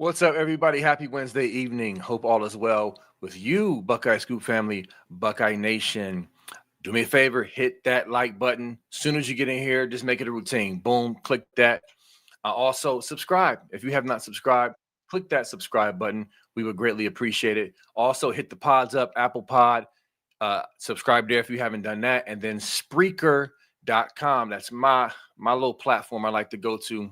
What's up, everybody? Happy Wednesday evening. Hope all is well with you, Buckeye Scoop family, Buckeye Nation. Do me a favor, hit that like button. As soon as you get in here, just make it a routine. Boom, click that. Also, subscribe. If you have not subscribed, click that subscribe button. We would greatly appreciate it. Also, hit the pods up, Apple Pod. Subscribe there if you haven't done that. And then Spreaker.com. That's my little platform I like to go to.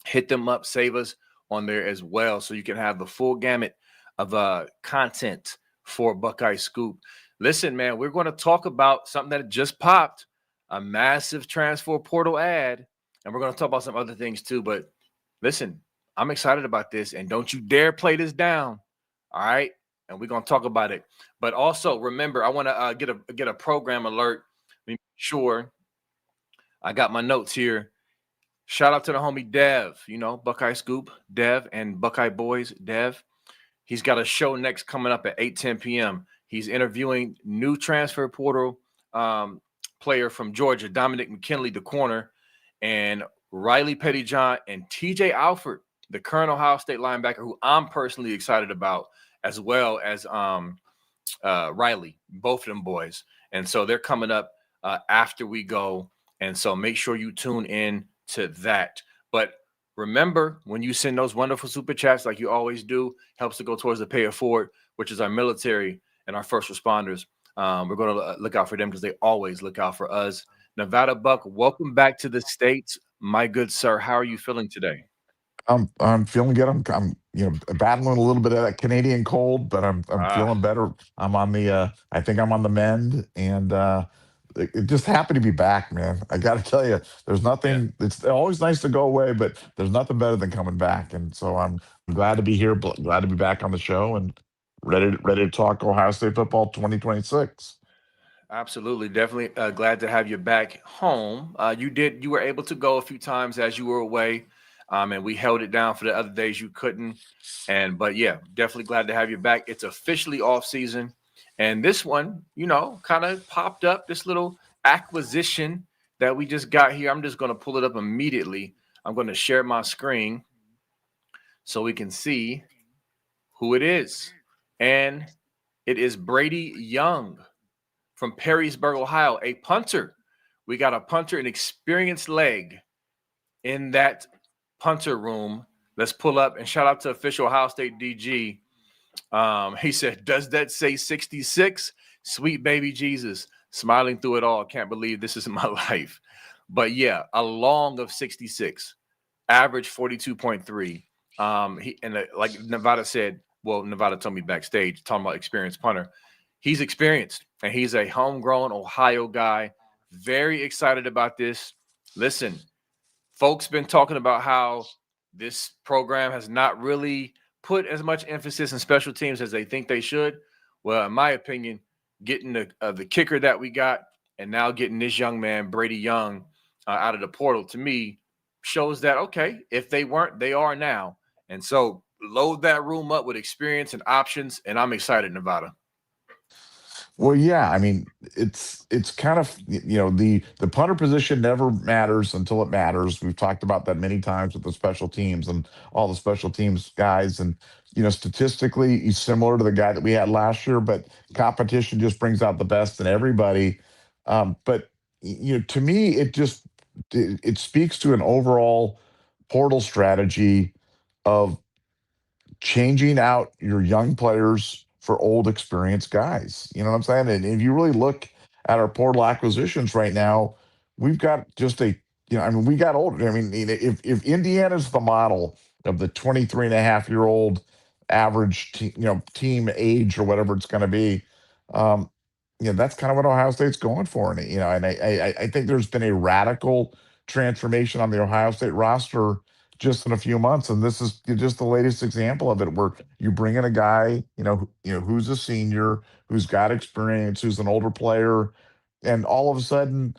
Hit them up, save us on there as well, so you can have the full gamut of content for Buckeye Scoop. Listen, man, we're going to talk about something that just popped, a massive transfer portal ad, and we're going to talk about some other things too. But listen, I'm excited about this, and don't you dare play this down. All right, and we're going to talk about it. But also remember, I want to get a program alert. Make sure I got my notes here. Shout out to the homie Dev, Buckeye Scoop, Dev, and Buckeye Boys, Dev. He's got a show next coming up at 8:10 p.m. He's interviewing new transfer portal player from Georgia, Dominic McKinley, the corner, and Riley Pettyjohn and TJ Alford, the current Ohio State linebacker, who I'm personally excited about, as well as Riley, both of them boys. And so they're coming up after we go. And so make sure you tune in to that. But remember, when you send those wonderful super chats like you always do, helps to go towards the pay it forward, which is our military and our first responders. We're going to look out for them because they always look out for us. Nevada Buck, welcome back to the States, my good sir. How are you feeling today? I'm feeling good. I'm battling a little bit of that Canadian cold, but I'm feeling better. I'm on the I think I'm on the mend, and it just happy to be back, man. I got to tell you, there's Yeah, nothing. It's always nice to go away, but there's nothing better than coming back. And so I'm glad to be here. Glad to be back on the show and ready to talk Ohio State football 2026. absolutely. Definitely glad to have you back home. You were able to go a few times as you were away. And we held it down for the other days you couldn't. But yeah, definitely glad to have you back. It's officially off season. And this one, kind of popped up, this little acquisition that we just got here. I'm just going to pull it up immediately. I'm going to share my screen so we can see who it is. And it is Brady Young from Perrysburg, Ohio, a punter. We got a punter, an experienced leg in that punter room. Let's pull up and shout out to official Ohio State DG. He said, "Does that say 66? Sweet baby Jesus, smiling through it all. Can't believe this is my life." But yeah, a long of 66, average 42.3. Like Nevada said, well, Nevada told me backstage, talking about experienced punter. He's experienced, and he's a homegrown Ohio guy. Very excited about this. Listen, folks been talking about how this program has not really put as much emphasis in special teams as they think they should. Well, in my opinion, getting the kicker that we got and now getting this young man, Brady Young, out of the portal, to me, shows that, okay, if they weren't, they are now. And so load that room up with experience and options, and I'm excited, Nevada. Well, yeah, I mean, it's kind of the punter position never matters until it matters. We've talked about that many times with the special teams and all the special teams guys, and statistically, he's similar to the guy that we had last year, but competition just brings out the best in everybody. But to me, it speaks to an overall portal strategy of changing out your young players for old experienced guys. You know what I'm saying? And if you really look at our portal acquisitions right now, we've got just I mean, we got older. I mean, if Indiana's the model of the 23 and a half year old average, team age or whatever it's going to be, um, that's kind of what Ohio State's going for. And, I think there's been a radical transformation on the Ohio State roster just in a few months, and this is just the latest example of it, where you bring in a guy, who's a senior, who's got experience, who's an older player, and all of a sudden,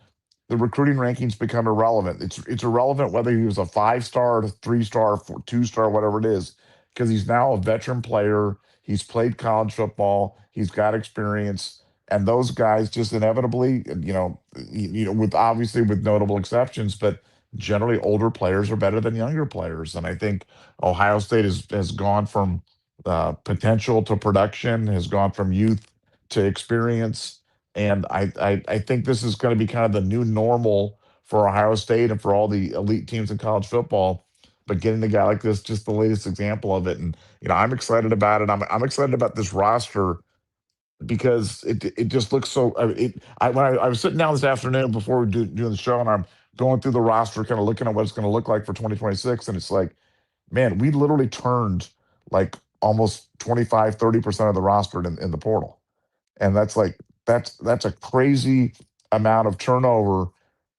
the recruiting rankings become irrelevant. It's irrelevant whether he was a 5-star, 3-star, 2-star, whatever it is, because he's now a veteran player. He's played college football. He's got experience, and those guys just inevitably, with obviously with notable exceptions, but generally older players are better than younger players. And I think Ohio State has gone from potential to production, has gone from youth to experience. And I think this is going to be kind of the new normal for Ohio State and for all the elite teams in college football. But getting a guy like this, just the latest example of it, and I'm excited about it. I'm excited about this roster because it just looks so. I was sitting down this afternoon before we doing the show, and I'm going through the roster, kind of looking at what it's going to look like for 2026, and it's like, man, we literally turned like almost 25-30% of the roster in the portal, and that's like that's a crazy amount of turnover.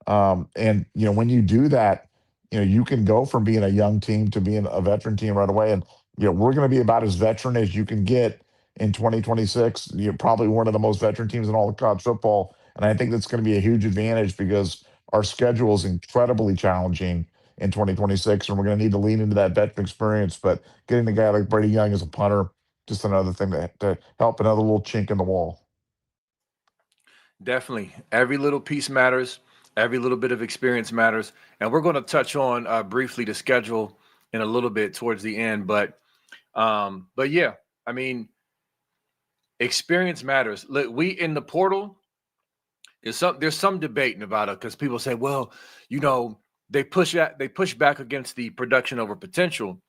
And when you do that, you can go from being a young team to being a veteran team right away. And we're going to be about as veteran as you can get in 2026. You're probably one of the most veteran teams in all of college football, and I think that's going to be a huge advantage because our schedule is incredibly challenging in 2026, and we're going to need to lean into that veteran experience. But getting a guy like Brady Young as a punter, just another thing to help, another little chink in the wall. Definitely. Every little piece matters. Every little bit of experience matters. And we're going to touch on briefly the schedule in a little bit towards the end. But yeah, I mean, experience matters. Look, we in the portal, there's some debate, Nevada, because people say, well, you know, they push back against the production over potential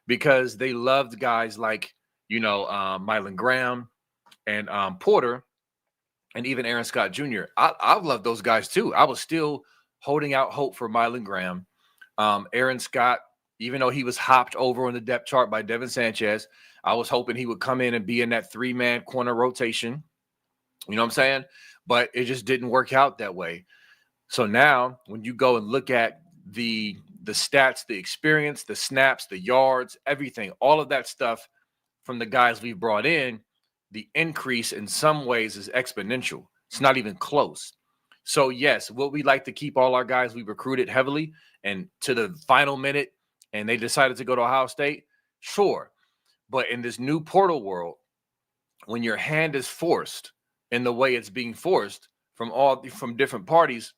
because they loved guys like, Mylan Graham and Porter and even Aaron Scott Jr. I love those guys too. I was still holding out hope for Mylan Graham. Aaron Scott, even though he was hopped over on the depth chart by Devin Sanchez, I was hoping he would come in and be in that 3-man corner rotation. You know what I'm saying? But it just didn't work out that way. So now when you go and look at the stats, the experience, the snaps, the yards, everything, all of that stuff from the guys we've brought in, the increase in some ways is exponential. It's not even close. So, yes, would we like to keep all our guys we recruited heavily and to the final minute and they decided to go to Ohio State? Sure. But in this new portal world, when your hand is forced in the way it's being forced from different parties,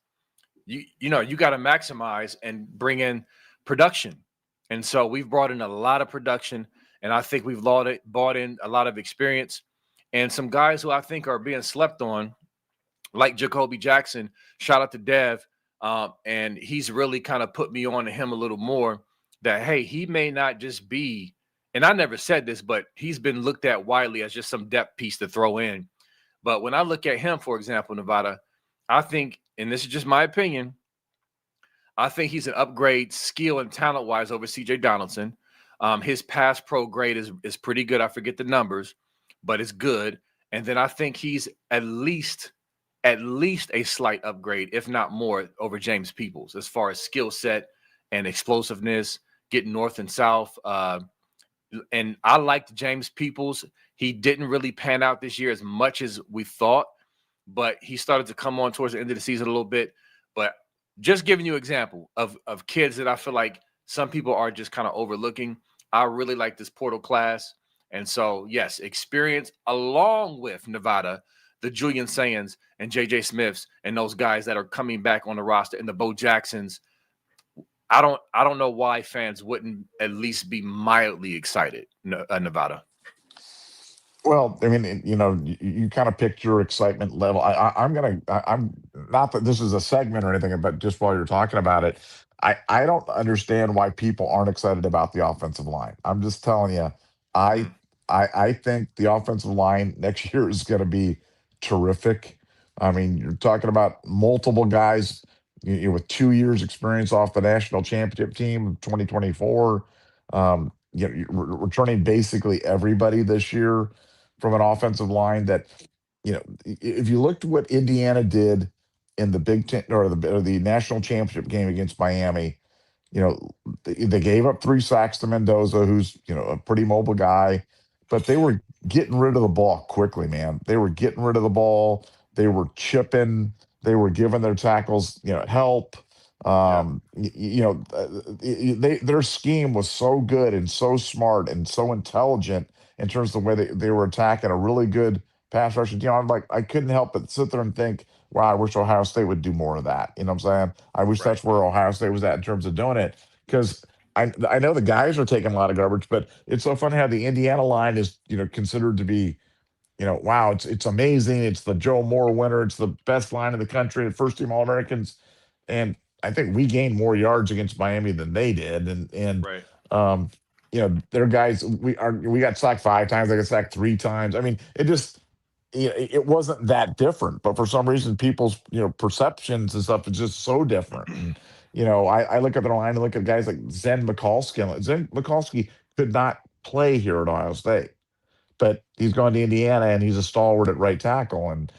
you got to maximize and bring in production. And so we've brought in a lot of production, and I think we've bought in a lot of experience and some guys who I think are being slept on, like Jacoby Jackson. Shout out to Dev, and he's really kind of put me on to him a little more. That hey, he may not just be, and I never said this, but he's been looked at widely as just some depth piece to throw in. But when I look at him, for example, Nevada, I think, and this is just my opinion, I think he's an upgrade skill and talent wise over CJ Donaldson. His pass pro grade is pretty good. I forget the numbers, but it's good. And then I think he's at least a slight upgrade, if not more, over James Peoples as far as skill set and explosiveness, getting north and south. And I liked James Peoples. He didn't really pan out this year as much as we thought, but he started to come on towards the end of the season a little bit. But just giving you an example of kids that I feel like some people are just kind of overlooking. I really like this portal class. And so, yes, experience along with Nevada, the Julian Sayans and JJ Smiths and those guys that are coming back on the roster and the Bo Jacksons. I don't know why fans wouldn't at least be mildly excited, Nevada. Well, I mean, you kind of picked your excitement level. I'm not that this is a segment or anything, but just while you're talking about it, I don't understand why people aren't excited about the offensive line. I'm just telling you, I Mm, I think the offensive line next year is going to be terrific. I mean, you're talking about multiple guys with 2 years experience off the national championship team of 2024. You're returning basically everybody this year from an offensive line that, if you looked what Indiana did in the Big Ten or the national championship game against Miami, they gave up 3 sacks to Mendoza, who's a pretty mobile guy, but they were getting rid of the ball quickly, man. They were getting rid of the ball. They were chipping. They were giving their tackles, help. yep. Their scheme was so good and so smart and so intelligent in terms of the way they were attacking a really good pass rushing team. I'm like, I couldn't help but sit there and think, wow, I wish Ohio State would do more of that. You know what I'm saying? I wish Right. that's where Ohio State was at in terms of doing it. Because I know the guys are taking a lot of garbage, but it's so funny how the Indiana line is, considered to be, wow, it's amazing. It's the Joe Moore winner. It's the best line in the country, first team All Americans. And I think we gained more yards against Miami than they did. And Right. um, their guys, we got sacked 5 times, they got sacked 3 times. I mean, it wasn't that different, but for some reason, people's perceptions and stuff is just so different. And I look at the line and look at guys like Zen Mikulski. And Zen Mikulski could not play here at Ohio State, but he's gone to Indiana and he's a stalwart at right tackle. And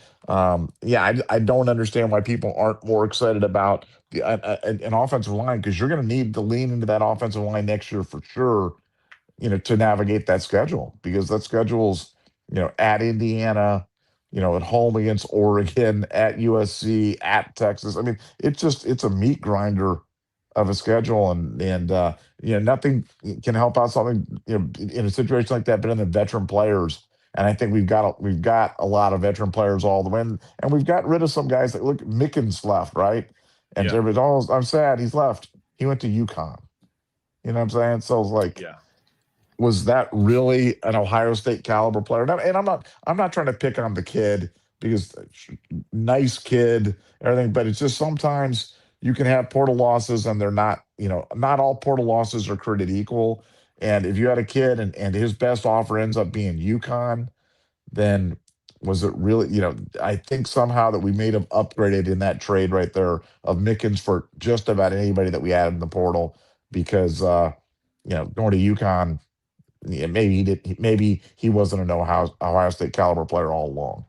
yeah, I don't understand why people aren't more excited about an offensive line, because you're going to need to lean into that offensive line next year for sure, to navigate that schedule, because that schedule's, at Indiana, at home against Oregon, at USC, at Texas. I mean, it's a meat grinder of a schedule, and nothing can help out something, in a situation like that, but in the veteran players. And I think we've got a lot of veteran players all the way, and we've got rid of some guys. That look, Mickens left, right? And Yeah. everybody's always, I'm sad he's left. He went to UConn. You know what I'm saying? So it's like, Yeah. was that really an Ohio State caliber player? And I'm not trying to pick on the kid, because nice kid, everything, but it's just sometimes you can have portal losses, and they're not, not all portal losses are created equal. And if you had a kid and his best offer ends up being UConn, then was it really, I think somehow that we may have upgraded in that trade right there of Mickens for just about anybody that we added in the portal, because going to UConn, yeah, maybe he wasn't an Ohio State caliber player all along.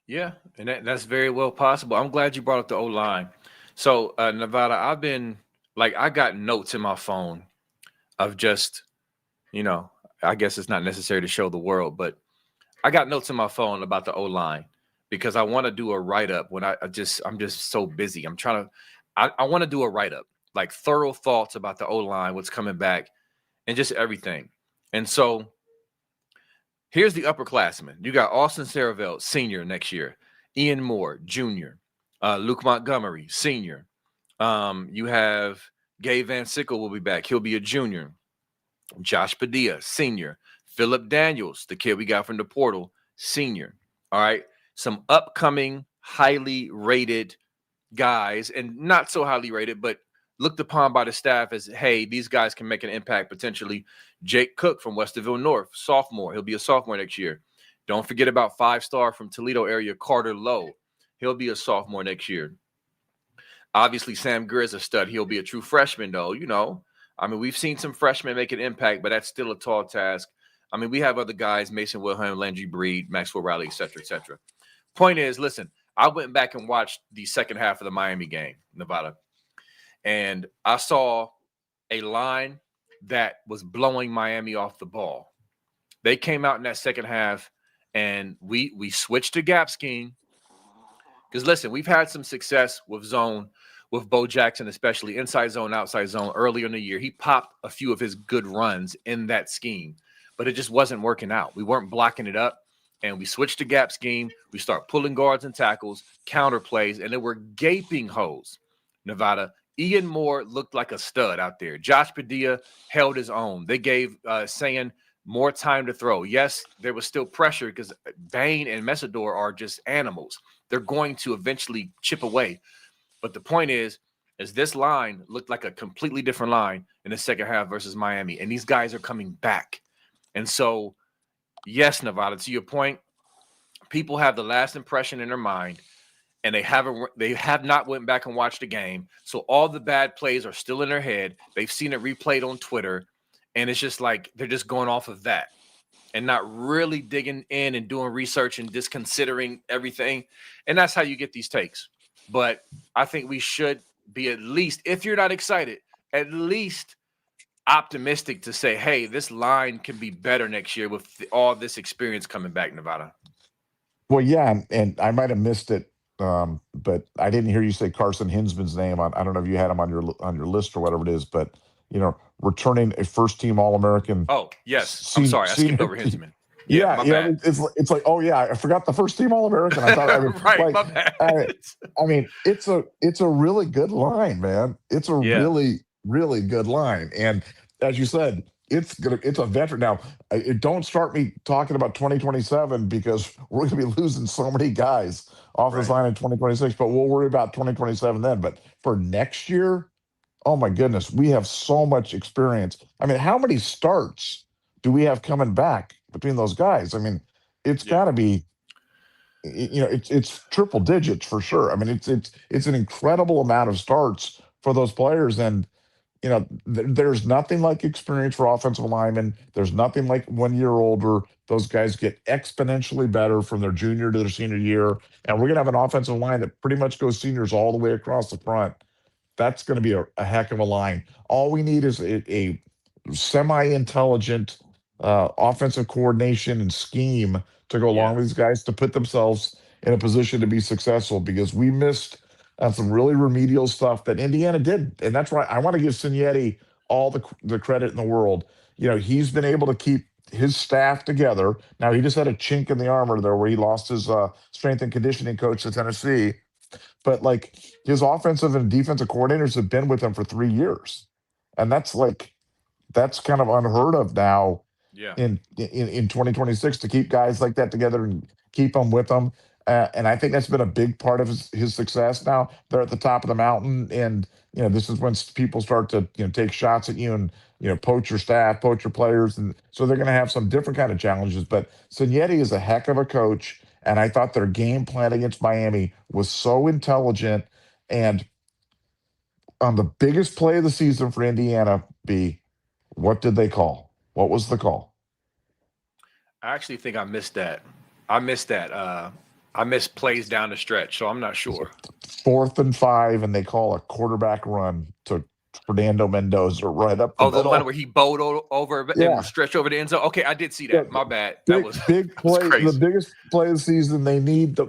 Yeah, and that's very well possible. I'm glad you brought up the O line. So, Nevada, I've been like, I got notes in my phone of just, you know, I guess it's not necessary to show the world, but I got notes in my phone about the O line because I want to do a write up when I'm just so busy. I want to do a write up, like thorough thoughts about the O line, what's coming back, and just everything. And so here's the upperclassmen. You got Austin Saravelt, senior next year. Ian Moore, junior. Luke Montgomery, senior. You have Gabe Van Sickle will be back. He'll be a junior. Josh Padilla, senior. Philip Daniels, the kid we got from the portal, senior. All right. Some upcoming highly rated guys, and not so highly rated, but looked upon by the staff as, hey, these guys can make an impact potentially. Jake Cook from Westerville North, sophomore. He'll be a sophomore next year. Don't forget about 5-star from Toledo area, Carter Lowe. He'll be a sophomore next year. Obviously, Sam Greer is a stud. He'll be a true freshman, though. I mean, we've seen some freshmen make an impact, but that's still a tall task. I mean, we have other guys, Mason Wilhelm, Landry Breed, Maxwell Riley, et cetera, et cetera. Point is, listen, I went back and watched the second half of the Miami game, Nevada, and I saw a line that was blowing Miami off the ball. They came out in that second half, and we switched to gap scheme. Because listen, we've had some success with zone, with Bo Jackson, especially inside zone, outside zone earlier in the year. He popped a few of his good runs in that scheme, but it just wasn't working out. We weren't blocking it up, and we switched to gap scheme. We start pulling guards and tackles, counter plays, and there were gaping holes. Nevada, Ian Moore looked like a stud out there. Josh Padilla held his own. They gave Sayan more time to throw. Yes, there was still pressure because Bain and Mesidor are just animals. They're going to eventually chip away. But the point is this line looked like a completely different line in the second half versus Miami. And these guys are coming back. And so, yes, Nevada, to your point, people have the last impression in their mind, and they have not went back and watched the game. So all the bad plays are still in their head. They've seen it replayed on Twitter, and it's just like they're just going off of that and not really digging in and doing research and just considering everything. And that's how you get these takes. But I think we should be, at least, if you're not excited, at least optimistic to say, hey, this line can be better next year with all this experience coming back, Nevada. Well, yeah, and I might have missed it, but I didn't hear you say Carson Hinsman's name. I don't know if you had him on your list or whatever it is, but returning a first team All American, Oh, yes. I'm sorry. I skipped over Hinsman. Yeah, Yeah, my bad. it's like, oh yeah, I forgot the first team All American. I thought I mean, Right, like, my bad. I, it's a really good line, man. It's a Yeah, really good line, and as you said, it's a veteran now. It don't start me talking about 2027 because we're gonna be losing so many guys off this right. line in 2026. But we'll worry about 2027 then. But for next year, oh my goodness, we have so much experience. I mean, how many starts do we have coming back between those guys? I mean, it's Yeah, got to be, it's triple digits for sure. I mean, it's an incredible amount of starts for those players, and there's nothing like experience for offensive linemen. There's nothing like 1 year older. Those guys get exponentially better from their junior to their senior year, and we're gonna have an offensive line that pretty much goes seniors all the way across the front. That's going to be a heck of a line. All we need is a semi-intelligent offensive coordination and scheme to go yeah, along with these guys to put themselves in a position to be successful because we missed some really remedial stuff that Indiana did. And that's why I want to give Signetti all the credit in the world. He's been able to keep his staff together. Now, he just had a chink in the armor there where he lost his strength and conditioning coach to Tennessee, but like his offensive and defensive coordinators have been with him for 3 years, and that's kind of unheard of now yeah. in 2026 to keep guys like that together and keep them with them. And I think that's been a big part of his success. Now they're at the top of the mountain, and this is when people start to take shots at you and poach your staff, poach your players, and so they're going to have some different kind of challenges. But Signetti is a heck of a coach, and I thought their game plan against Miami was so intelligent. And on the biggest play of the season for Indiana, B, what did they call? What was the call? I actually think I missed that. I missed that. I missed plays down the stretch, so I'm not Was sure. it 4th and 5, and they call a quarterback run to Fernando Mendoza right up the Oh, the one where middle? he bowled over and Yeah. stretched over the end zone. Okay, I did see Yeah, that. My bad. That big was big that was play, the crazy. biggest play of the season. They need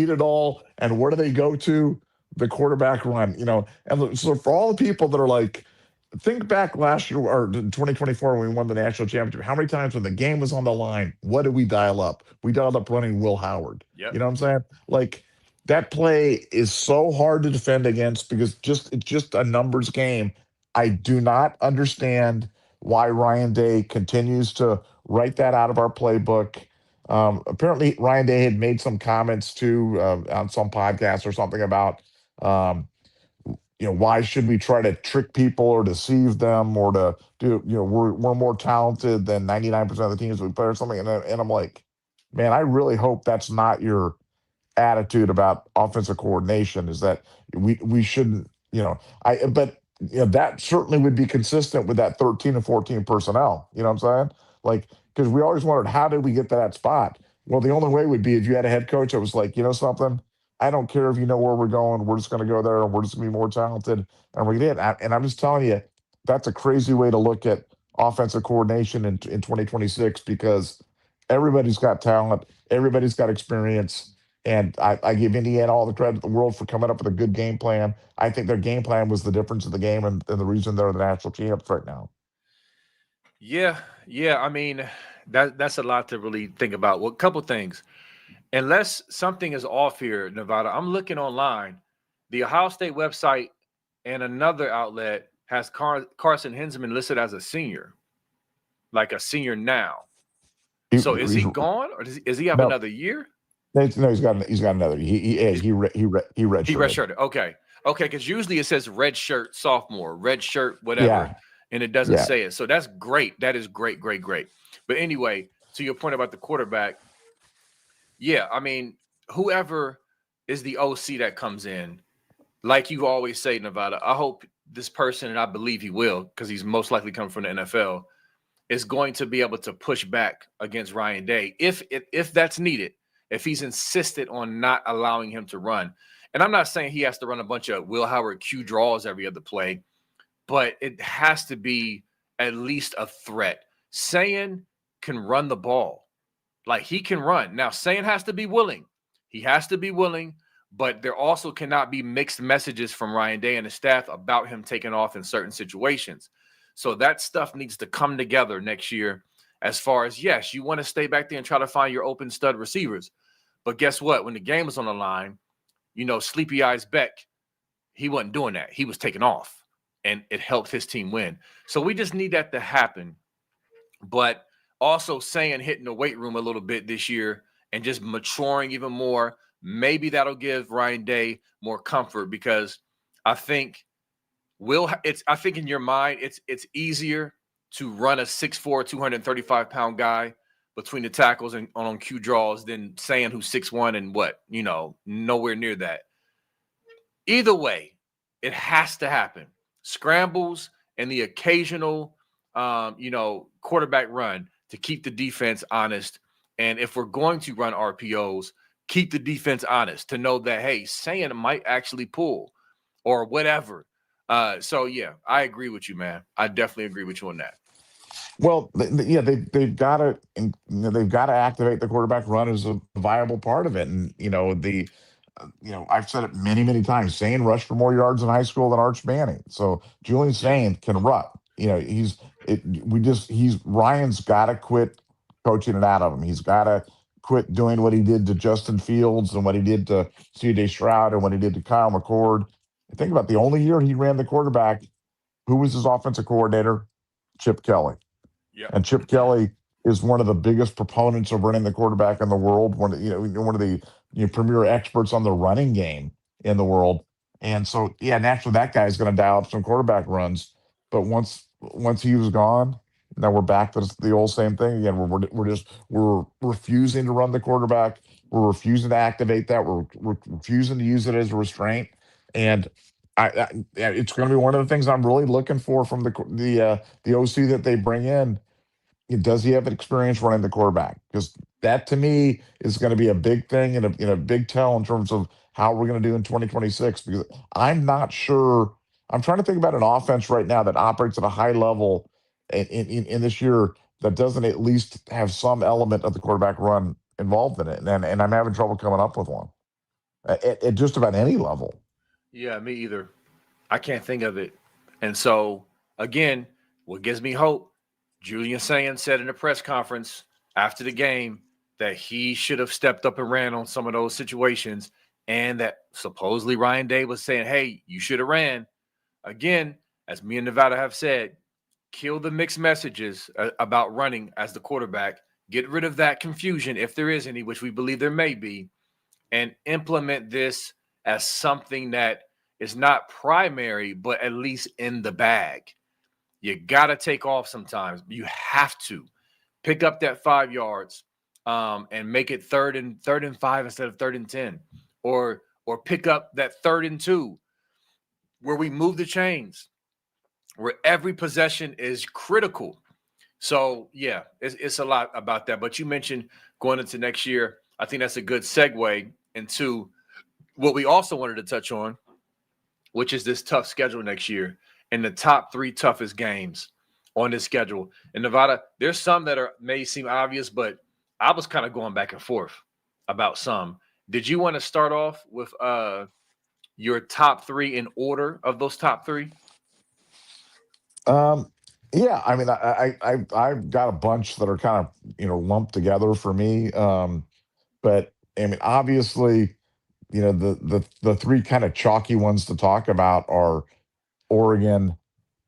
it all, and where do they go to? The quarterback run. And so for all the people that are like, think back last year or in 2024 when we won the national championship. How many times when the game was on the line, what did we dial up? We dialed up running Will Howard. You Yep. know what I'm saying? Like that play is so hard to defend against because it's just a numbers game. I do not understand why Ryan Day continues to write that out of our playbook. Apparently, Ryan Day had made some comments too on some podcast or something about um, why should we try to trick people or deceive them or to do, we're more talented than 99% of the teams we play or something. And I'm like, man, I really hope that's not your attitude about offensive coordination, is that we shouldn't, but that certainly would be consistent with that 13 and 14 personnel. You know what I'm saying? Like, because we always wondered, how did we get to that spot? Well, the only way would be if you had a head coach that was like, something, I don't care if you know where we're going, we're just going to go there and we're just going to be more talented, and we did. And I'm just telling you, that's a crazy way to look at offensive coordination in 2026 because everybody's got talent, everybody's got experience, and I give Indiana all the credit in the world for coming up with a good game plan. I think their game plan was the difference of the game and the reason they're the national champs right now. Yeah, yeah. I mean, that's a lot to really think about. Well, a couple things. Unless something is off here, Nevada, I'm looking online. The Ohio State website and another outlet has Carson Hinsman listed as a senior, like a senior now. He, So is he's he gone, or does he have no, another year? no, he's got another. He's He he redshirted. redshirted. Okay, okay, because usually it says red shirt sophomore, red shirt whatever, Yeah, and it doesn't yeah. say it. So that's great. That is great, great, great. But anyway, to your point about the quarterback, yeah, I mean, whoever is the OC that comes in, like you always say, Nevada, I hope this person, and I believe he will, because he's most likely coming from the NFL, is going to be able to push back against Ryan Day if that's needed, if he's insisted on not allowing him to run. And I'm not saying he has to run a bunch of Will Howard Q draws every other play, but it has to be at least a threat. Sayin can run the ball. Like he can run. Now, Sayin has to be willing. He has to be willing, but there also cannot be mixed messages from Ryan Day and the staff about him taking off in certain situations. So that stuff needs to come together next year. As far as, yes, you want to stay back there and try to find your open stud receivers. But guess what? When the game was on the line, Sleepy Eyes Beck, he wasn't doing that. He was taking off, and it helped his team win. So we just need that to happen. But also saying hitting the weight room a little bit this year and just maturing even more, maybe that'll give Ryan Day more comfort, because I think I think in your mind it's easier to run a 6'4", 235-pound guy between the tackles and on Q draws than saying who's 6'1" and nowhere near that. Either way, it has to happen. Scrambles and the occasional, quarterback run to keep the defense honest. And if we're going to run RPOs, keep the defense honest to know that, hey, Saying might actually pull or whatever. So yeah, I agree with you, man. I definitely agree with you on that. Well, yeah, they've got to activate the quarterback run as a viable part of it, and I've said it many times. Sane rushed for more yards in high school than Arch Manning, so Julian Yeah. Sane can run. He's it. We just he's Ryan's got to quit coaching it out of him. He's got to quit doing what he did to Justin Fields and what he did to C.J. Stroud and what he did to Kyle McCord. Think about the only year he ran the quarterback. Who was his offensive coordinator? Chip Kelly. Yep. And Chip Kelly is one of the biggest proponents of running the quarterback in the world. One of the premier experts on the running game in the world. And so, yeah, naturally that guy's going to dial up some quarterback runs. But once he was gone, now we're back to the old same thing again. We're refusing to run the quarterback. We're refusing to activate that. We're refusing to use it as a restraint. And yeah, it's going to be one of the things I'm really looking for from the OC that they bring in. Does he have experience running the quarterback? Because that to me is going to be a big thing and a big tell in terms of how we're going to do in 2026. Because I'm not sure. I'm trying to think about an offense right now that operates at a high level in this year that doesn't at least have some element of the quarterback run involved in it. And I'm having trouble coming up with one at just about any level. Yeah, me either. I can't think of it. And so, again, what gives me hope, Julian Saying said in a press conference after the game that he should have stepped up and ran on some of those situations, and that supposedly Ryan Day was saying, hey, you should have ran. Again, as me and Nevada have said, kill the mixed messages about running as the quarterback. Get rid of that confusion, if there is any, which we believe there may be, and implement this as something that is not primary, but at least in the bag. You got to take off sometimes. You have to pick up that 5 yards, and make it third and 5 instead of 3rd and 10, or pick up that 3rd and 2 where we move the chains, where every possession is critical. So yeah, it's a lot about that. But you mentioned going into next year. I think that's a good segue into what we also wanted to touch on, which is this tough schedule next year and the top 3 toughest games on this schedule. In Nevada, there's some that may seem obvious, but I was kind of going back and forth about some. Did you want to start off with your top 3 in order of those top 3? Um, yeah, I mean, I've got a bunch that are kind of lumped together for me. But I mean, obviously, the three kind of chalky ones to talk about are Oregon,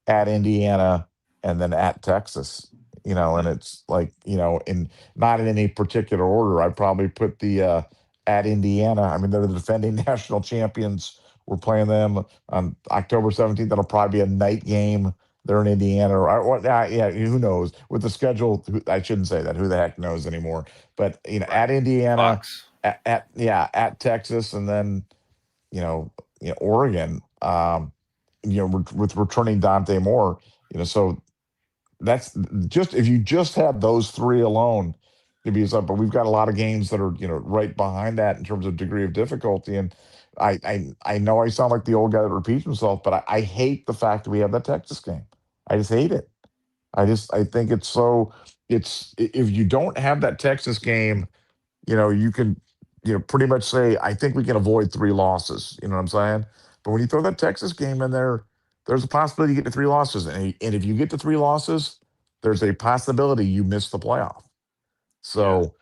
at Indiana, and then at Texas. And Mm, it's like, in not in any particular order. I'd probably put the at Indiana. I mean, they're the defending national champions. We're playing them on October 17th. That'll probably be a night game. They're in Indiana. Yeah, who knows? With the schedule, I shouldn't say that. Who the heck knows anymore? But, right. at Indiana, Fox. at Texas, and then, Oregon. With returning Dante Moore, so that's just if you just had those three alone to be up, but we've got a lot of games that are right behind that in terms of degree of difficulty. And I know I sound like the old guy that repeats himself, but I hate the fact that we have that Texas game. I just hate it. I think it's if you don't have that Texas game, you can, pretty much say, I think we can avoid 3 losses. You know what I'm saying? But when you throw that Texas game in there, there's a possibility you get to 3 losses. And if you get to 3 losses, there's a possibility you miss the playoff. Yeah. So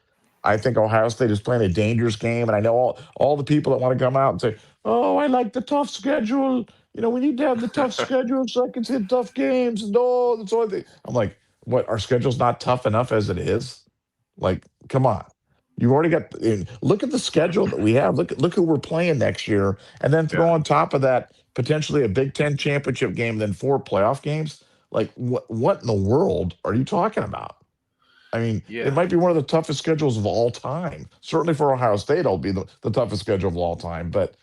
I think Ohio State is playing a dangerous game. And I know all the people that want to come out and say, oh, I like the tough schedule. We need to have the tough schedule so I can see the tough games. And oh, that's all. I'm like, what? Our schedule's not tough enough as it is? Like, come on. You've already got. Look at the schedule that we have. Look who we're playing next year, and then throw Yeah. on top of that potentially a Big Ten championship game, then 4 playoff games. Like, what in the world are you talking about? I mean, it Yeah. might be one of the toughest schedules of all time. Certainly for Ohio State, it'll be the toughest schedule of all time. But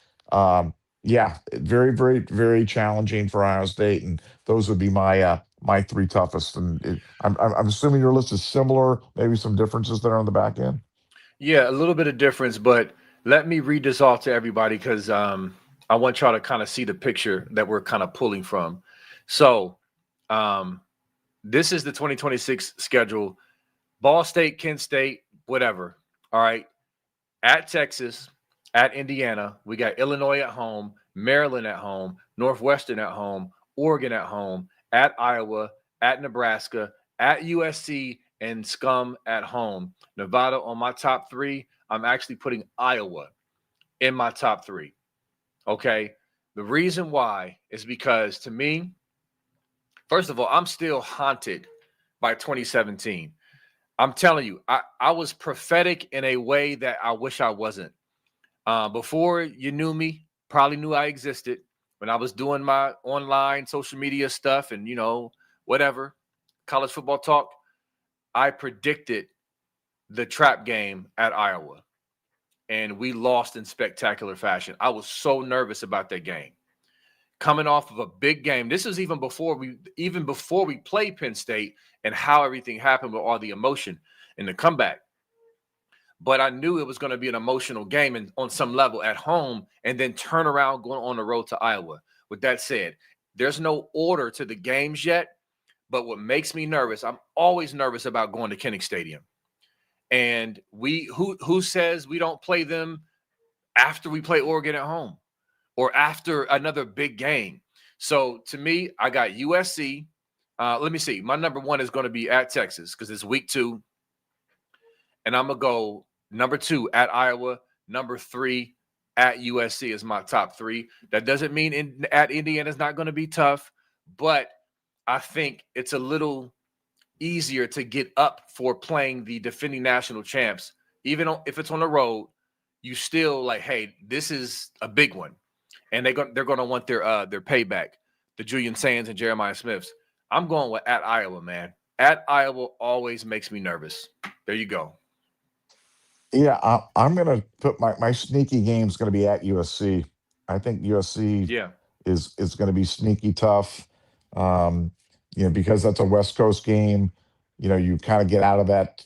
yeah, very, very, very challenging for Ohio State, and those would be my three toughest. And I'm assuming your list is similar, maybe some differences there on the back end. Yeah, a little bit of difference, but let me read this off to everybody because I want y'all to kind of see the picture that we're kind of pulling from. So, um, this is the 2026 schedule. Ball State, Kent State, whatever. All right. At Texas, at Indiana, we got Illinois at home, Maryland at home, Northwestern at home, Oregon at home, at Iowa, at Nebraska, at USC, and Scum at home. Nevada on my top three. I'm actually putting Iowa in my top three. Okay. The reason why is because to me, first of all, I'm still haunted by 2017. I'm telling you, I was prophetic in a way that I wish I wasn't. Before you knew me, probably knew I existed when I was doing my online social media stuff and, whatever, college football talk. I predicted the trap game at Iowa and we lost in spectacular fashion. I was so nervous about that game. Coming off of a big game. This is even before we played Penn State and how everything happened with all the emotion and the comeback. But I knew it was going to be an emotional game and on some level at home and then turn around going on the road to Iowa. With that said, there's no order to the games yet, but what makes me nervous, I'm always nervous about going to Kinnick Stadium. And who says we don't play them after we play Oregon at home or after another big game? So to me, I got USC. Let me see. My number one is going to be at Texas because it's week 2. And I'm going to go number 2 at Iowa, number 3 at USC is my top 3. That doesn't mean at Indiana is not going to be tough, but I think it's a little easier to get up for playing the defending national champs. If it's on the road, you still like, hey, this is a big one. And they're going to want their payback, the Julian Sands and Jeremiah Smiths. I'm going with at Iowa, man. At Iowa always makes me nervous. There you go. Yeah, I'm going to put my sneaky game is going to be at USC. I think USC Yeah. is going to be sneaky tough. Um, because that's a West Coast game. You kind of get out of that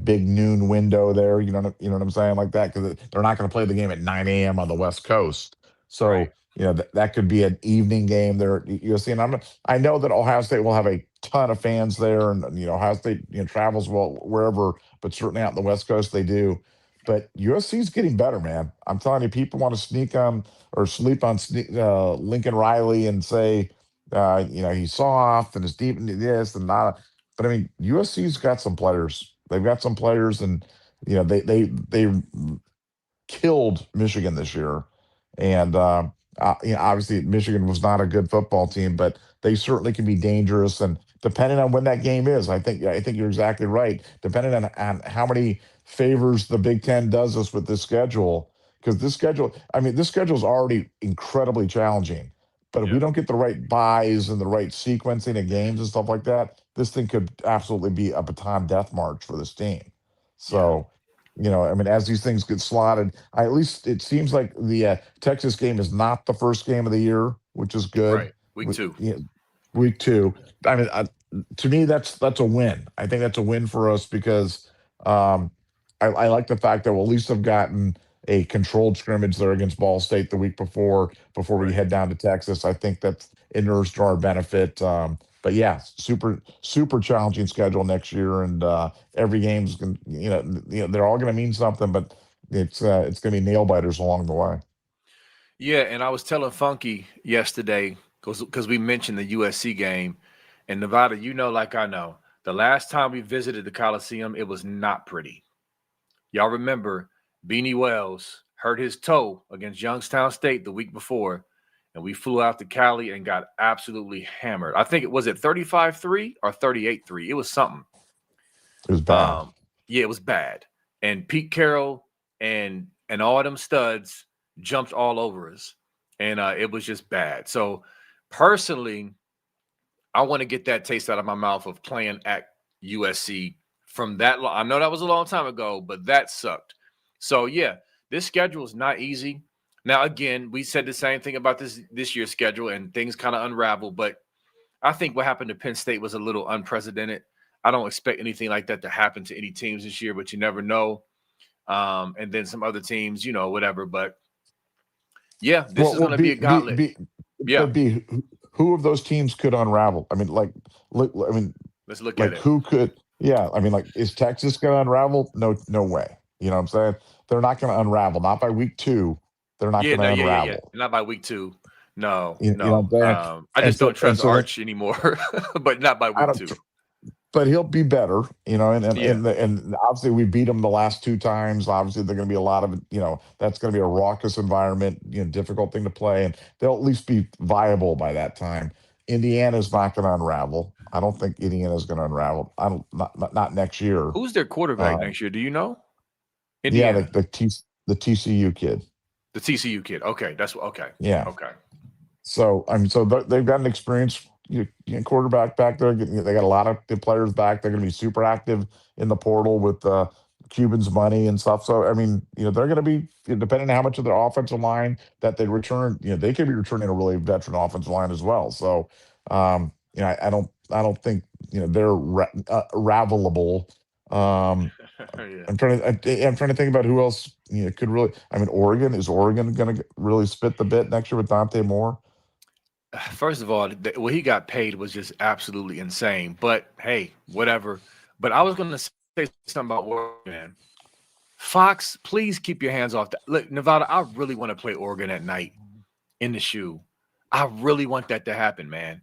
big noon window there. You know what I'm saying, like that, because they're not going to play the game at 9 a.m. on the West Coast. Right. So that could be an evening game there at USC. And I know that Ohio State will have a ton of fans there, and Ohio State travels well wherever, but certainly out in the West Coast they do. But USC's getting better, man. I'm telling you, people want to sneak on or sleep on Lincoln Riley and say, he's soft and it's deep into this and not. But I mean, USC's got some players. They've got some players, and they killed Michigan this year. And obviously, Michigan was not a good football team, but they certainly can be dangerous. And depending on when that game is, I think you're exactly right. Depending on how many favors the Big Ten does us with this schedule, because this schedule is already incredibly challenging. But if we Yeah. don't get the right buys and the right sequencing of games and stuff like that, this thing could absolutely be a baton death march for this team. Yeah. So I mean, as these things get slotted, at least it seems like the Texas game is not the first game of the year, which is good. Right. Week 2. Week 2. I mean, to me, that's a win. I think that's a win for us because um, I like the fact that we'll at least have gotten a controlled scrimmage there against Ball State the week before we Right. head down to Texas. I think that's inures to our benefit. But yeah, super super challenging schedule next year, and every game's going. They're all going to mean something, but it's going to be nail biters along the way. Yeah, and I was telling Funky yesterday because we mentioned the USC game, And Nevada, you know, like I know, the last time we visited the Coliseum, it was not pretty. Y'all remember Beanie Wells hurt his toe against Youngstown State the week before, and we flew out to Cali and got absolutely hammered. I think it was at 35-3 or 38-3. It was something. It was bad. Um, yeah, it was bad. And Pete Carroll and all them studs jumped all over us, and it was just bad. So personally, I want to get that taste out of my mouth of playing at USC from that. I know that was a long time ago, but that sucked. So yeah, this schedule is not easy. Now again, we said the same thing about this year's schedule, and things kind of unravel. But I think what happened to Penn State was a little unprecedented. I don't expect anything like that to happen to any teams this year, but you never know. And then some other teams, you know, whatever. But yeah, this is Well, going to be a gauntlet. Yeah, but B, who of those teams could unravel? I mean, like, look, I mean, let's look at like it. who could? Yeah, I mean, like, is Texas going to unravel? No, no way. You know what I'm saying? They're not going to unravel. Not by week two. They're not Yeah, going no, to yeah. unravel. Not by week two. No, You know no. what I'm saying? I And just don't and trust so then Arch anymore, but not by I week don't. two. But he'll be better, you know. Yeah. And obviously we beat them the last two times. Obviously, they're going to be a lot of, you know, that's going to be a raucous environment, you know, difficult thing to play, and they'll at least be viable by that time. Indiana's not going to unravel. I don't think Indiana's going to unravel. I don't not next year. Who's their quarterback Um, next year? Do you know? yeah, Indiana, the TCU kid. the TCU kid. Okay, okay, Yeah. okay. So I mean, so they've got an experienced quarterback back there. They got a lot of good players back. They're going to be super active in the portal with Cuban's money and stuff. So I mean, you know, they're going to be, depending on how much of their offensive line that they return. You know, they could be returning a really veteran offensive line as well. So you know, I don't think, you know, they're ravelable. Um, Yeah. I'm trying to think about who else, you know, could really. I mean, Oregon, is Oregon going to really spit the bit next year with Dante Moore? First of all, what he got paid was just absolutely insane. But hey, whatever. But I was going to say something about Oregon, man. Fox, please keep your hands off that. Look, Nevada, I really want to play Oregon at night in the shoe. I really want that to happen, man.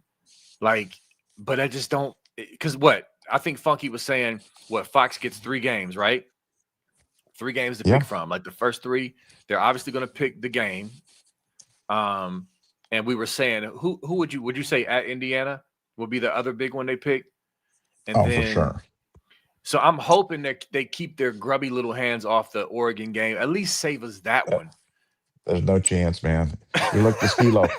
Like, but I just don't. Because what? I think Funky was saying, what, Fox gets 3 games, right? 3 games to Yeah. pick from. Like the first three, they're obviously going to pick the game. Um, and we were saying, who would you say at Indiana will be the other big one they pick? And Oh, for then, sure. so I'm hoping that they keep their grubby little hands off the Oregon game. At least save us that Uh, one. There's no chance, man. You look the skilo.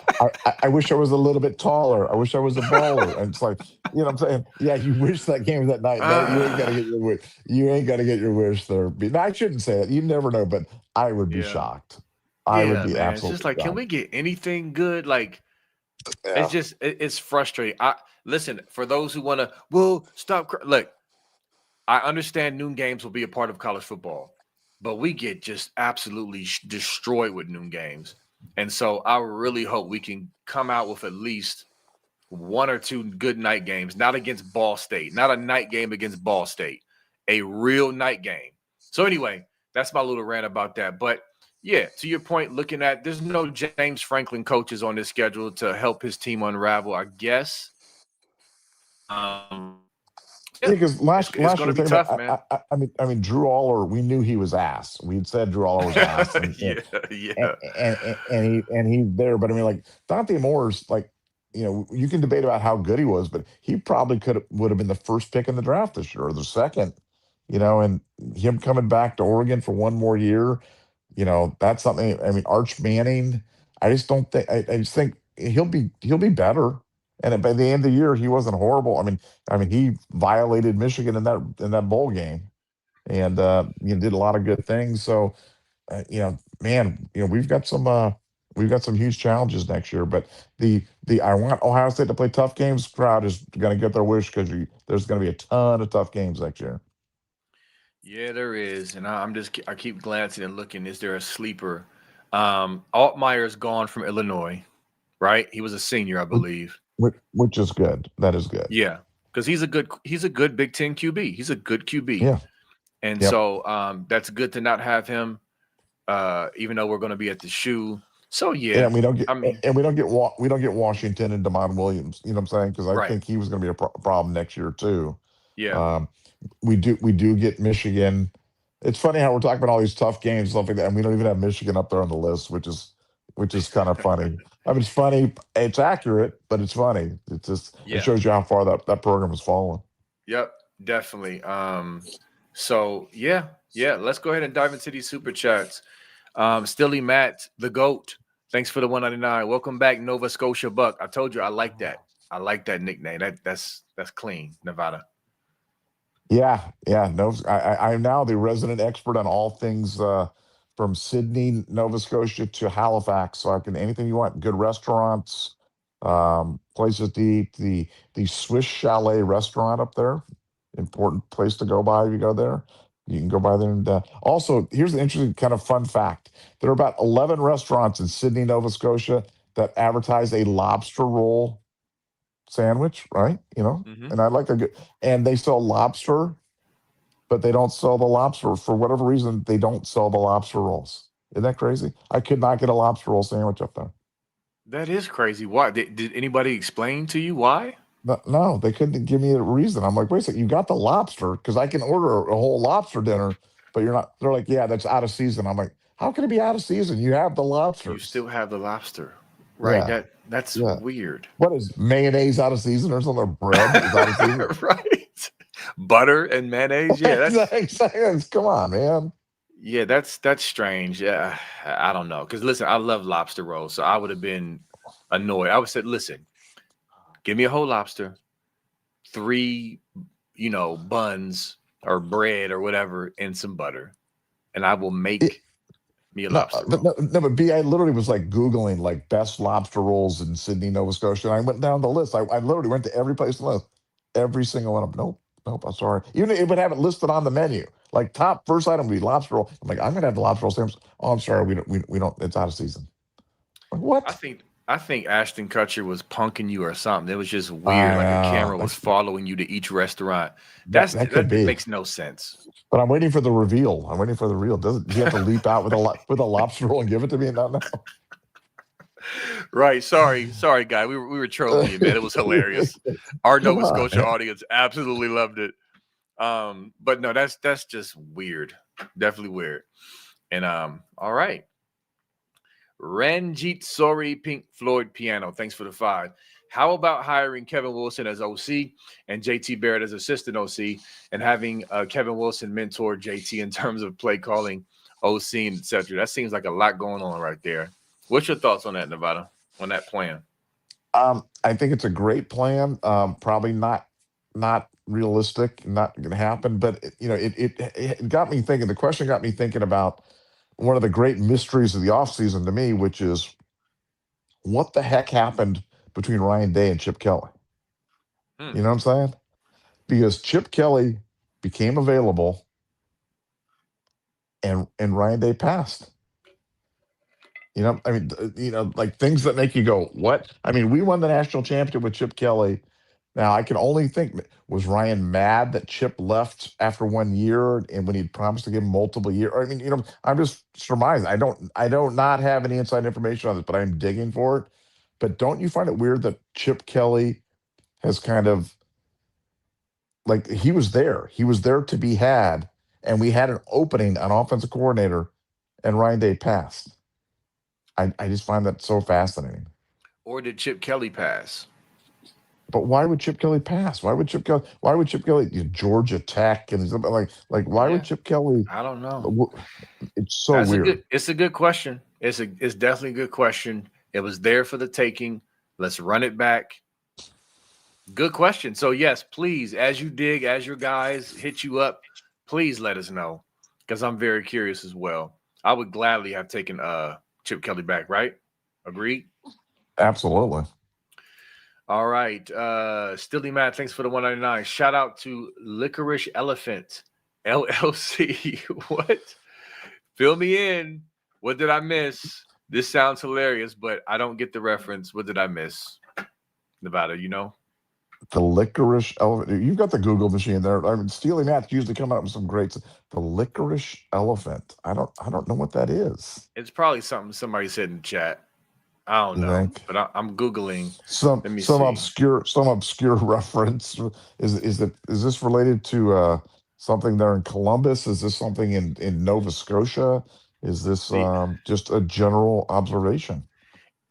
I wish I was a little bit taller. I wish I was a baller. And it's like, you know what I'm saying? Yeah, you wish that game was that night. No, you ain't got to Ah, get your wish. You ain't got to get your wish there. No, I shouldn't say it. You never know, but I would be yeah, shocked. I would yeah, be man. It's just absolutely like, can shocked. we get anything good? Like, it's Yeah. just, it's frustrating. I listen for those who want to. Well, stop. Look, I understand noon games will be a part of college football, but we get just absolutely destroyed with noon games. And so I really hope we can come out with at least one or two good night games, not against Ball State, not a night game against Ball State, a real night game. So anyway, that's my little rant about that. But yeah, to your point, looking at there's no James Franklin coaches on this schedule to help his team unravel, I guess. Yeah, Yeah, because it's last going to year, be think about, tough, man. I mean, Drew Aller, we knew he was ass. We'd said Drew Aller was ass, Yeah, and yeah. he's there. But I mean, like, Dante Moore's like, you know, you can debate about how good he was, but he probably would have been the first pick in the draft this year or the second, you know. And him coming back to Oregon for one more year, you know, that's something. I mean, Arch Manning, I just don't think. I just think he'll be better. And by the end of the year, he wasn't horrible. I mean, he violated Michigan in that bowl game, and you know, did a lot of good things. So you know, man, you know, we've got some huge challenges next year. But the I want Ohio State to play tough games crowd is going to get their wish, because there's going to be a ton of tough games next year. Yeah, there is. And I keep glancing and looking. Is there a sleeper? Altmaier's gone from Illinois, right? He was a senior, I which, believe. which is good. That is good. Yeah, because he's a good Big Ten QB. He's a good QB, Yeah. and Yep. so that's good to not have him. Even though we're going to be at the shoe. So yeah, And we don't get I mean, we don't get Washington and Demond Williams. You know what I'm saying? Because I right. think he was going to be a problem next year too. Yeah. Um, we do get Michigan. It's funny how we're talking about all these tough games and stuff like that, and we don't even have Michigan up there on the list, which is kind of funny. I mean, it's funny. It's accurate, but it's funny. It Yeah. shows you how far that program has fallen. Yep. Definitely. So yeah, yeah. Let's go ahead and dive into these super chats. Stilly Matt, the GOAT. Thanks for the 199. Welcome back, Nova Scotia Buck. I told you I like that. I like that nickname. That's clean, Nevada. Yeah, yeah. No, I'm now the resident expert on all things from Sydney, Nova Scotia to Halifax. So I can anything you want. Good restaurants, places to eat. The Swiss Chalet restaurant up there, important place to go by if you go there. You can go by there and also here's an interesting kind of fun fact. There are about 11 restaurants in Sydney, Nova Scotia that advertise a lobster roll sandwich, right? Mm-hmm. And I like a good, and they sell lobster, but they don't sell the lobster for whatever reason. They don't sell the lobster rolls. Isn't that crazy? I could not get a lobster roll sandwich up there. That is crazy. Why? Did anybody explain to you why? No, no, they couldn't give me a reason. I'm like, wait a second, you got the lobster because I can order a whole lobster dinner, but you're not. They're like, yeah, that's out of season. I'm like, how can it be out of season? You have the You lobsters. still have the lobster, right? Yeah, That's yeah. weird. What is mayonnaise out of season or something? Or bread is out of season. Right. Butter and mayonnaise. Yeah, Exactly. Come on, man. that's strange. Yeah, I don't know. Because listen, I love lobster rolls, so I would have been annoyed. I would say, listen, give me a whole lobster, three, buns or bread or whatever, and some butter, and I will make me a No, lobster but roll. but B, I literally was like Googling like best lobster rolls in Sydney, Nova Scotia. And I went down the list. I literally went to every place on the list, every single one of them. Nope, nope, I'm sorry. Even it would have it listed on the menu. Like top first item would be lobster roll. I'm like, I'm gonna have the lobster roll sandwich. Oh, I'm sorry, we don't, it's out of season. Like, I what? think I think Ashton Kutcher was punking you or something. It was just weird, I like a camera was that's following you to each restaurant. that could That be. makes no sense. But I'm waiting for the reveal. I'm waiting for the reveal. Does he have to leap out with with a lobster roll and give it to me? No, no. Right. Sorry, guy. We were trolling you, man. It was hilarious. Our Come Nova on, Scotia man. audience absolutely loved it. But no, that's just weird. Definitely weird. And all right. Ranjit Sori, Pink Floyd Piano. Thanks for the 5. How about hiring Kevin Wilson as OC and JT Barrett as assistant OC and having Kevin Wilson mentor JT in terms of play calling, OC, and etc.? That seems like a lot going on right there. What's your thoughts on that, Nevada? On that plan? I think it's a great plan. Probably not realistic, not going to happen. But it got me thinking. The question got me thinking about one of the great mysteries of the offseason to me, which is what the heck happened between Ryan Day and Chip Kelly. Hmm. You know what I'm saying? Because Chip Kelly became available, and Ryan Day passed. I mean, like things that make you go, what? I mean, we won the national championship with Chip Kelly. Now, I can only think, was Ryan mad that Chip left after 1 year and when he'd promised to give him multiple years? I mean, I'm just surmising. I don't not have any inside information on this, but I'm digging for it. But don't you find it weird that Chip Kelly has kind of like he was there. He was there to be had, and we had an opening on offensive coordinator, and Ryan Day passed. I just find that so fascinating. Or did Chip Kelly pass? But why would Chip Kelly pass? Why would Chip Kelly? Why would Chip Kelly? Georgia Tech and something like why would Yeah, Chip Kelly? I don't know. It's so weird. It's a good question. It's definitely a good question. It was there for the taking. Let's run it back. Good question. So yes, please, as you dig, as your guys hit you up, please let us know because I'm very curious as well. I would gladly have taken Chip Kelly back, right? Agreed. Absolutely. All right. Stilly Matt, thanks for the 199. Shout out to Licorice Elephant LLC. What? Fill me in. What did I miss? This sounds hilarious, but I don't get the reference. What did I miss? Nevada, you know? The licorice elephant. You've got the Google machine there. I mean, Steely Matt's usually coming up with some great. The licorice elephant. I don't know what that is. It's probably something somebody said in chat. I don't You know, think but I'm googling. some Let me some see. obscure some obscure reference is this related to something there in Columbus? Is this something in Nova Scotia? Is this The just a general observation?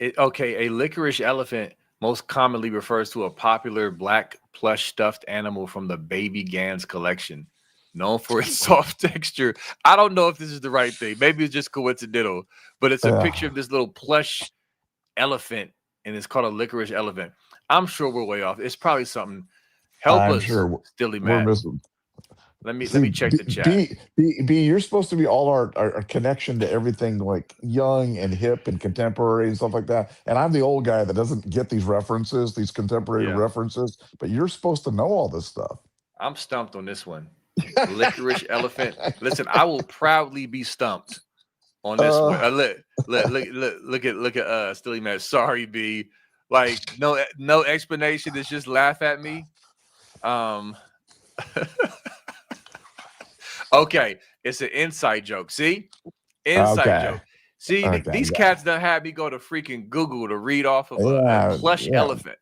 Okay, a licorice elephant most commonly refers to a popular black plush stuffed animal from the Baby Gans collection, known for its soft texture. I don't know if this is the right thing. Maybe it's just coincidental, but it's a picture Yeah, of this little plush elephant, and it's called a licorice elephant. I'm sure we're way off. It's probably something. Help I'm us, sure Stilly we're Matt. missing. Let See, me check the chat. you're supposed to be all our connection to everything like young and hip and contemporary and stuff like that. And I'm the old guy that doesn't get these references, these contemporary Yeah, references. But you're supposed to know all this stuff. I'm stumped on this one. Licorice elephant. Listen, I will proudly be stumped on this one. uh, Look at Stilly man. Sorry, B. Like no explanation. It's just laugh at me. Um okay, it's an inside joke. See? Inside okay, joke. See, okay, these yeah, cats done had me go to freaking Google to read off of a yeah, plush yeah. elephant.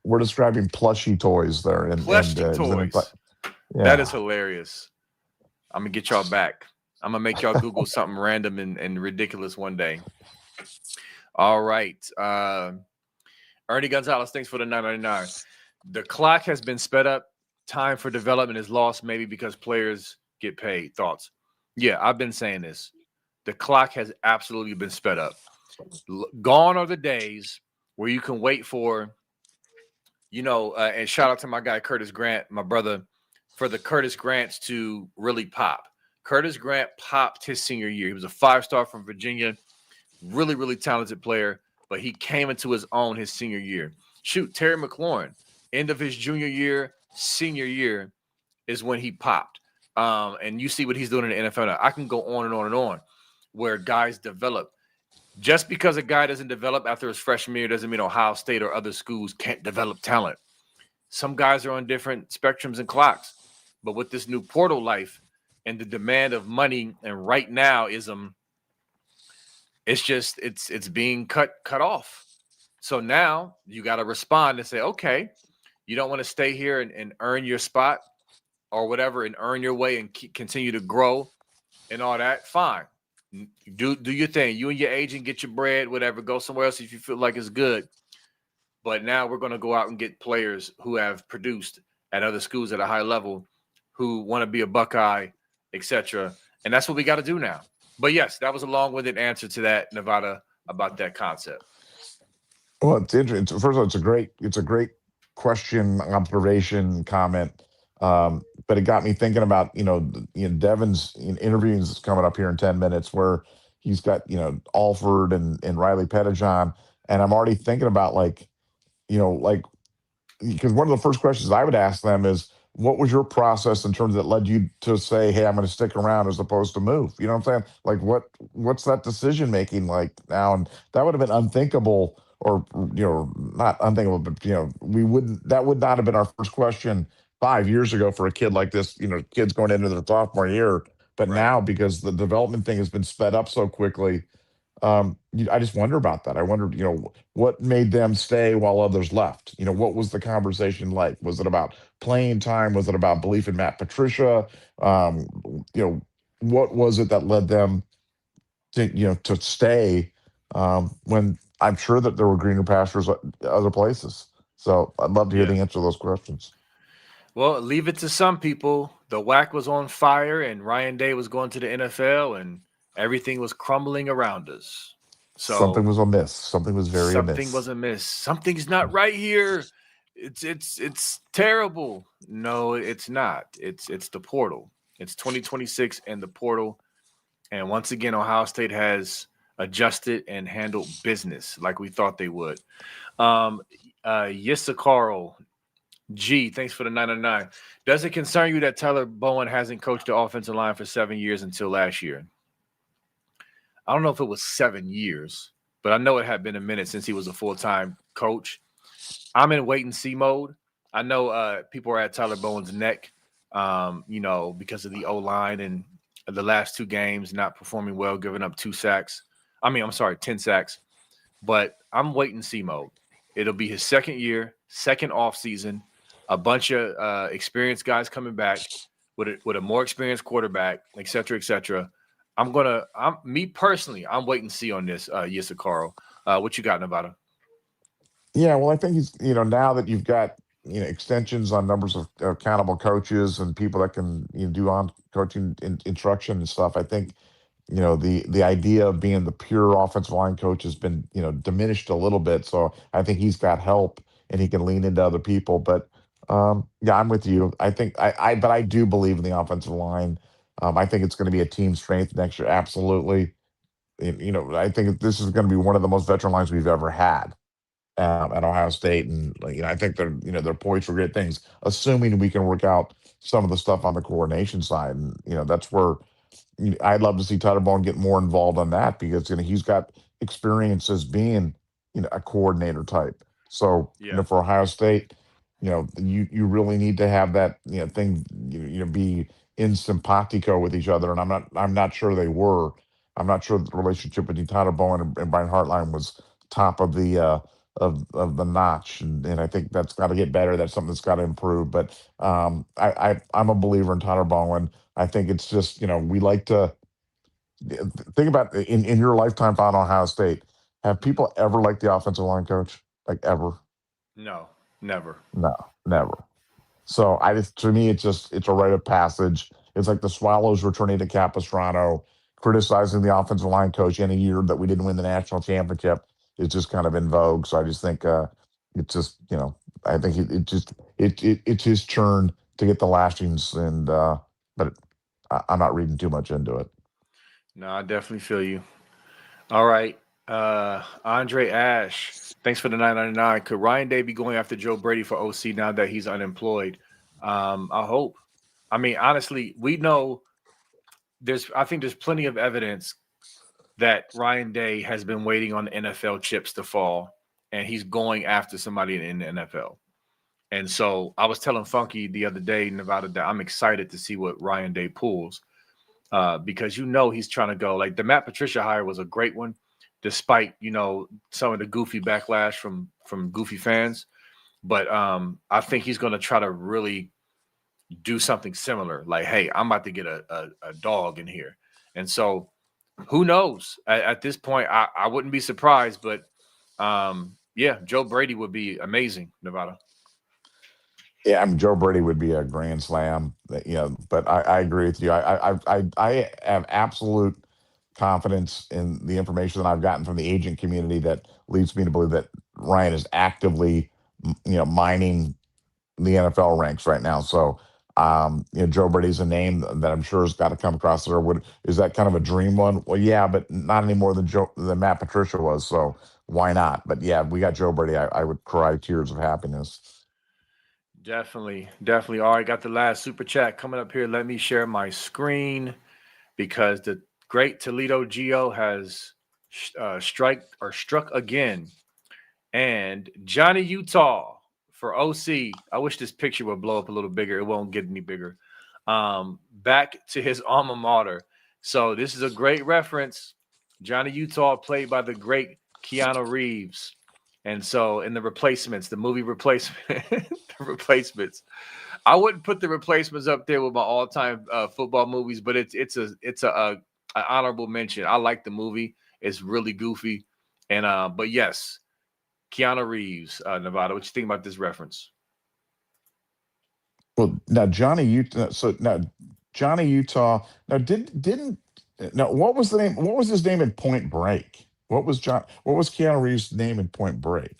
We're describing plushy toys there, and Plushy is it toys. That is yeah. hilarious. I'm gonna get y'all back. I'm gonna make y'all Google something random and ridiculous one day. All right. Ernie Gonzalez, thanks for the 999. The clock has been sped up. Time for development is lost, maybe because players get paid. Thoughts? Yeah, I've been saying this. The clock has absolutely been sped up. Gone are the days where you can wait for, and shout out to my guy Curtis Grant, my brother, for the Curtis Grants to really pop. Curtis Grant popped his senior year. He was a 5-star from Virginia, really, really talented player, but he came into his own his senior year. Shoot, Terry McLaurin, end of his junior year, senior year is when he popped. And you see what he's doing in the NFL now. I can go on and on and on where guys develop. Just because a guy doesn't develop after his freshman year doesn't mean Ohio State or other schools can't develop talent. Some guys are on different spectrums and clocks. But with this new portal life and the demand of money and right now ism, it's being cut off. So now you got to respond and say, okay, you don't want to stay here and earn your spot or whatever and earn your way and continue to grow and all that. Fine, do your thing. You and your agent get your bread, whatever. Go somewhere else if you feel like it's good. But now we're going to go out and get players who have produced at other schools at a high level, who want to be a Buckeye, etc. And that's what we got to do now. But yes, that was a long-winded answer to that, Nevada, about that concept. Well, it's interesting. First of all, it's a great question, observation, comment. But it got me thinking about Devin's interview is coming up here in 10 minutes, where he's got Alford and Riley Pettijohn, and I'm already thinking about like because one of the first questions I would ask them is, what was your process in terms that led you to say, "Hey, I'm going to stick around," as opposed to move? You know what I'm saying? Like, what's that decision making like now? And that would have been unthinkable, or not unthinkable, but we wouldn't. That would not have been our first question 5 years ago for a kid like this. Kids going into their sophomore year, but Right. now because the development thing has been sped up so quickly, I just wonder about that. I wondered, what made them stay while others left. What was the conversation like? Was it about playing time? Was it about belief in Matt Patricia? Um, you know, what was it that led them to stay, when I'm sure that there were greener pastures at other places. So I'd love to hear Yeah. the answer to those questions. Well, leave it to some people. The whack was on fire, and Ryan Day was going to the NFL, and everything was crumbling around us. Something So was amiss. Something was very something amiss. was amiss. Something's not right here. It's terrible. No, it's not. It's the portal. It's 2026 and the portal. And once again, Ohio State has adjusted and handled business like we thought they would. Um, Yissa Carl G, thanks for the 909. Does it concern you that Tyler Bowen hasn't coached the offensive line for 7 years until last year? I don't know if it was 7 years, but I know it had been a minute since he was a full-time coach. I'm in wait and see mode. I know people are at Tyler Bowen's neck, because of the O line and the last two games not performing well, giving up 2 sacks. I mean, I'm sorry, 10 sacks. But I'm wait and see mode. It'll be his second year, second off season, a bunch of experienced guys coming back with a more experienced quarterback, et cetera, et cetera. I'm me personally, I'm waiting to see on this, Yisakaro. What you got, Nevada? Yeah, well, I think he's, now that you've got, extensions on numbers of accountable coaches and people that can, do on coaching instruction and stuff. I think, the idea of being the pure offensive line coach has been, diminished a little bit. So I think he's got help and he can lean into other people. But yeah, I'm with you. I think but I do believe in the offensive line. I think it's going to be a team strength next year. Absolutely. I think this is going to be one of the most veteran lines we've ever had at Ohio State, and like, I think they're poised for great things, assuming we can work out some of the stuff on the coordination side, and that's where I'd love to see Tyler Bowen get more involved on that because he's got experience as being a coordinator type. So Yeah. for Ohio State, you really need to have that thing be in simpatico with each other, and I'm not sure they were. I'm not sure the relationship between Tyler Bowen and Brian Hartline was top of the of the notch, and I think that's got to get better. That's something that's got to improve. But I'm a believer in Tyler Bowen. I think it's just we like to think about in your lifetime on Ohio State. Have Mhm. people ever liked the offensive line coach? Like ever? No, never. No, never. So to me, it's a rite of passage. It's like the Swallows returning to Capistrano, criticizing the offensive line coach in a year that we didn't win the national championship is just kind of in vogue. So I just think it's just I think it's his turn to get the lashings, and but I'm not reading too much into it. No, I definitely feel you. All right. Andre Ash, thanks for the 999. Could Ryan Day be going after Joe Brady for OC now that he's unemployed? I hope. I mean, honestly, we know I think there's plenty of evidence that Ryan Day has been waiting on the NFL chips to fall and he's going after somebody in the NFL. And so I was telling Funky the other day, Nevada, that I'm excited to see what Ryan Day pulls because he's trying to go. Like the Matt Patricia hire was a great one, despite some of the goofy backlash from goofy fans. But I think he's going to try to really do something similar. Like, hey, I'm about to get a dog in here, and so who knows? At this point, I wouldn't be surprised. But yeah, Joe Brady would be amazing, Nevada. Yeah, I mean, Joe Brady would be a grand slam, but I agree with you. I have absolute confidence in the information that I've gotten from the agent community that leads me to believe that Ryan is actively, mining the NFL ranks right now. So, Joe Brady's a name that I'm sure has got to come across there. Is that kind of a dream one? Well, yeah, but not any more than Matt Patricia was. So why not? But yeah, we got Joe Brady. I would cry tears of happiness. Definitely, definitely. All right, got the last super chat coming up here. Let me share my screen because the great Toledo Geo has struck again. And Johnny Utah for OC. I wish this picture would blow up a little bigger. It won't get any bigger. Back to his alma mater. So this is a great reference. Johnny Utah played by the great Keanu Reeves. And so in the replacements, the movie replacement, the replacements. I wouldn't put the replacements up there with my all-time football movies, but it's a honorable mention. I like the movie. It's really goofy. And but yes, Keanu Reeves, Nevada. What you think about this reference? Well, now Johnny Utah. So now Johnny Utah. Now didn't now what was the name? What was his name in Point Break? What was Keanu Reeves' name in Point Break?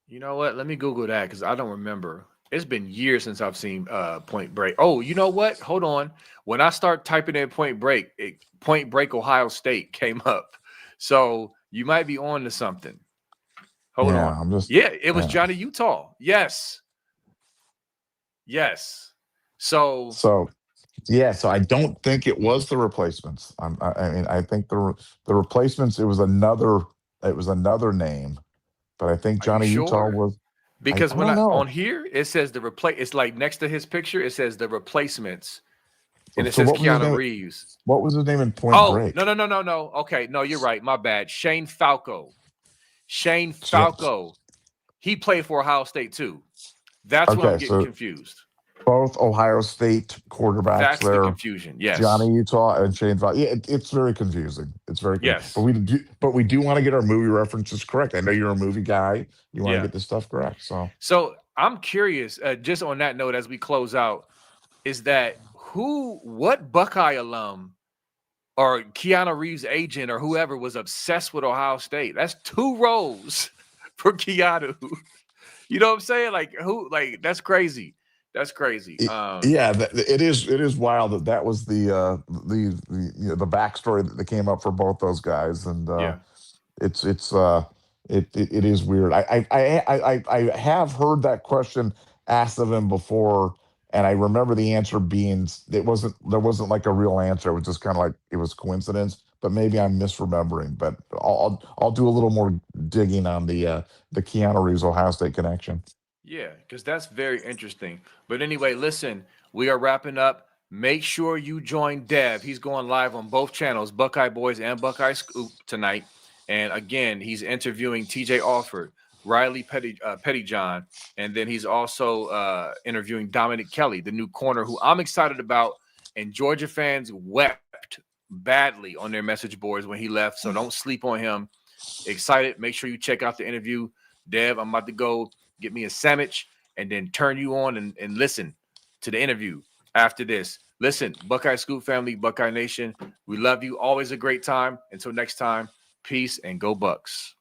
You know what? Let me Google that because I don't remember. It's been years since I've seen Point Break. Oh, you know what? Hold on. When I start typing in Point Break, Ohio State came up. So you might be on to something. Hold Yeah, on. I'm just Yeah, it was yeah. Johnny Utah. Yes. Yes. So So yeah, so I don't think it was the replacements. I mean, I think the replacements. It was another name, but I think are you Johnny Utah sure? was. Because I when don't I know. on here it says the replace. It's like next to his picture it says the replacements, and it So says what was his Keanu name? Reeves. What was his name in Point Oh no Break? no no no no. Okay, no, you're right. My bad. Shane Falco. Shane Ch- Falco. He played for Ohio State too. That's what I'm Okay, getting so confused. both Ohio State quarterbacks That's the there, confusion. Yes. Johnny Utah and Shane Val. Yeah, it's very confusing. It's very confusing. Yes. But we do want to get our movie references correct. I know you're a movie guy. You want to Yeah. get this stuff correct. So So I'm curious, just on that note, as we close out, is that what Buckeye alum or Keanu Reeves' agent or whoever was obsessed with Ohio State? That's 2 rows for Keanu. You know what I'm saying? Like who? Like that's crazy. That's crazy. yeah, it is wild that that was the backstory that came up for both those guys, and Yeah. it's it is weird. I have heard that question asked of him before, and I remember the answer being there wasn't like a real answer. It was just kind of like it was coincidence. But maybe I'm misremembering. But I'll do a little more digging on the Keanu Reeves Ohio State connection. Yeah, because that's very interesting. But anyway, listen, we are wrapping up. Make sure you join Dev. He's going live on both channels, Buckeye Boys and Buckeye Scoop tonight. And again, he's interviewing TJ Alford, Riley Pettyjohn, and then he's also interviewing Dominic Kelly, the new corner, who I'm excited about. And Georgia fans wept badly on their message boards when he left. So don't sleep on him. Excited. Make sure you check out the interview. Dev, I'm about to go get me a sandwich and then turn you on and listen to the interview after this. Listen, Buckeye Scoop family, Buckeye Nation, we love you. Always a great time. Until next time, peace and go Bucks.